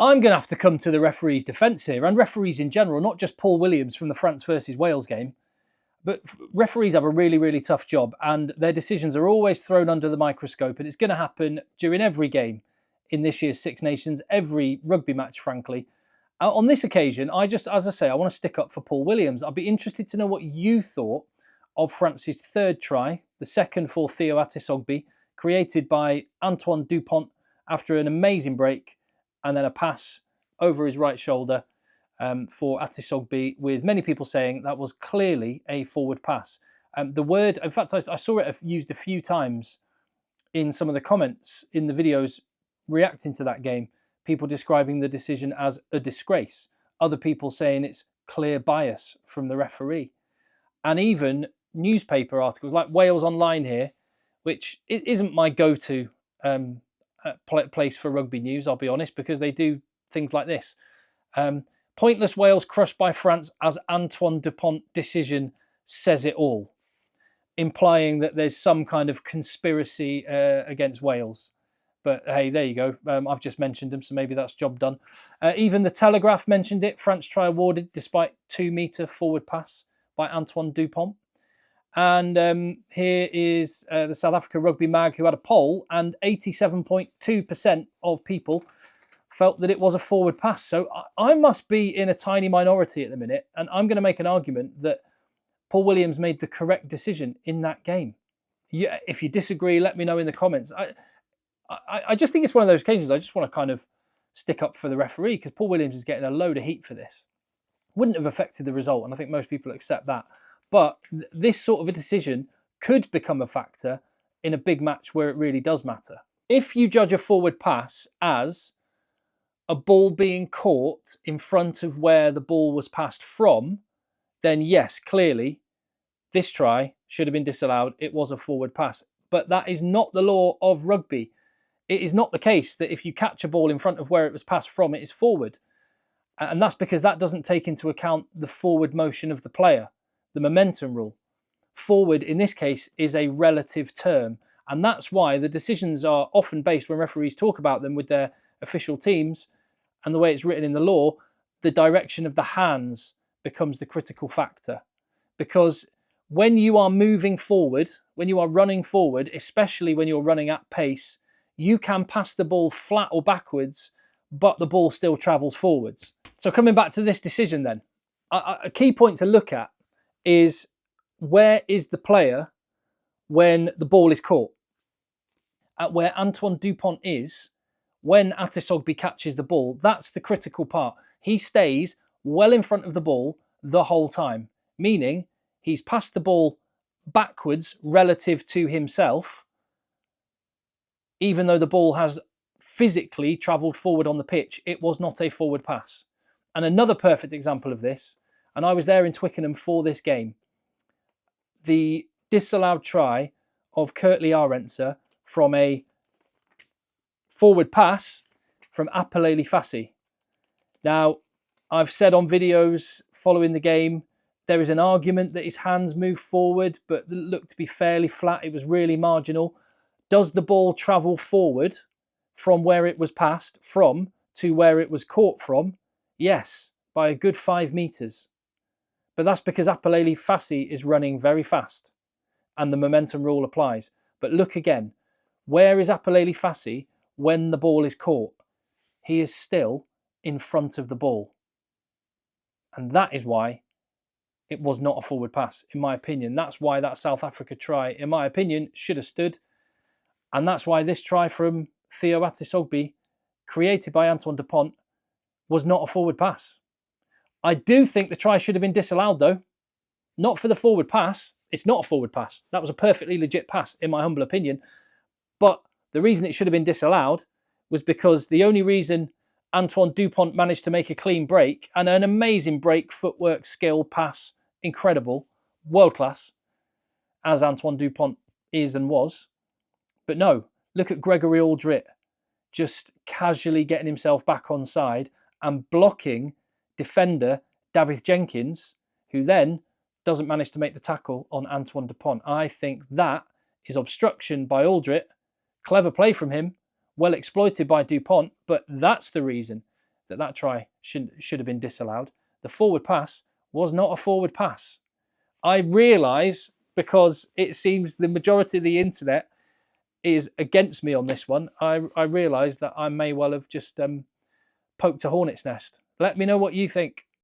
I'm going to have to come to the referee's defence here, and referees in general, not just Paul Williams from the France versus Wales game, but referees have a really, really tough job, and their decisions are always thrown under the microscope, and it's going to happen during every game in this year's Six Nations, every rugby match, frankly. On this occasion, as I say, I want to stick up for Paul Williams. I'd be interested to know what you thought of France's third try, the second for Theo Atisogbe, created by Antoine Dupont after an amazing break, and then a pass over his right shoulder for Atisogbe, with many people saying that was clearly a forward pass. The word, in fact, I saw it used a few times in some of the comments in the videos reacting to that game, people describing the decision as a disgrace, other people saying it's clear bias from the referee, and even newspaper articles like Wales Online here, which isn't my go-to place for rugby news, I'll be honest, because they do things like this. Pointless Wales crushed by France as Antoine Dupont decision says it all, implying that there's some kind of conspiracy against Wales. But hey, there you go. I've just mentioned them, so maybe that's job done. Even the Telegraph mentioned it. French try awarded despite 2-metre forward pass by Antoine Dupont. And here is the South Africa Rugby Mag, who had a poll, and 87.2% of people felt that it was a forward pass. So I must be in a tiny minority at the minute, and I'm going to make an argument that Paul Williams made the correct decision in that game. If you disagree, let me know in the comments. I just think it's one of those occasions I just want to kind of stick up for the referee, because Paul Williams is getting a load of heat for this. Wouldn't have affected the result, and I think most people accept that. But this sort of a decision could become a factor in a big match where it really does matter. If you judge a forward pass as a ball being caught in front of where the ball was passed from, then yes, clearly, this try should have been disallowed. It was a forward pass. But that is not the law of rugby. It is not the case that if you catch a ball in front of where it was passed from, it is forward. And that's because that doesn't take into account the forward motion of the player, the momentum rule. Forward, in this case, is a relative term. And that's why the decisions are often based, when referees talk about them with their official teams, and the way it's written in the law, the direction of the hands becomes the critical factor. Because when you are moving forward, when you are running forward, especially when you're running at pace, you can pass the ball flat or backwards, but the ball still travels forwards. So coming back to this decision then, a key point to look at is, where is the player when the ball is caught? At where Antoine Dupont is, when Atisogbe catches the ball, that's the critical part. He stays well in front of the ball the whole time, meaning he's passed the ball backwards relative to himself, even though the ball has physically travelled forward on the pitch. It was not a forward pass. And another perfect example of this, and I was there in Twickenham for this game, the disallowed try of Kurtley Arendse from a forward pass from Apelele Fassi. Now, I've said on videos following the game, there is an argument that his hands moved forward, but looked to be fairly flat. It was really marginal. Does the ball travel forward from where it was passed from to where it was caught from? Yes, by a good 5 metres. But that's because Apelele Fassi is running very fast and the momentum rule applies. But look again, where is Apelele Fassi when the ball is caught? He is still in front of the ball. And that is why it was not a forward pass, in my opinion. That's why that South Africa try, in my opinion, should have stood. And that's why this try from Theo Atisogbe, created by Antoine Dupont, was not a forward pass. I do think the try should have been disallowed, though. Not for the forward pass. It's not a forward pass. That was a perfectly legit pass, in my humble opinion. But the reason it should have been disallowed was because the only reason Antoine Dupont managed to make a clean break, and an amazing break, footwork, skill, pass, incredible, world class, as Antoine Dupont is and was. But no, look at Gregory Aldrit just casually getting himself back on side and blocking defender David Jenkins, who then doesn't manage to make the tackle on Antoine Dupont. I think that is obstruction by Aldrit. Clever play from him, well exploited by Dupont, but that's the reason. that try should have been disallowed. The forward pass was not a forward pass. I realise, because it seems the majority of the internet is against me on this one, I realise that I may well have just poked a hornet's nest. Let me know what you think.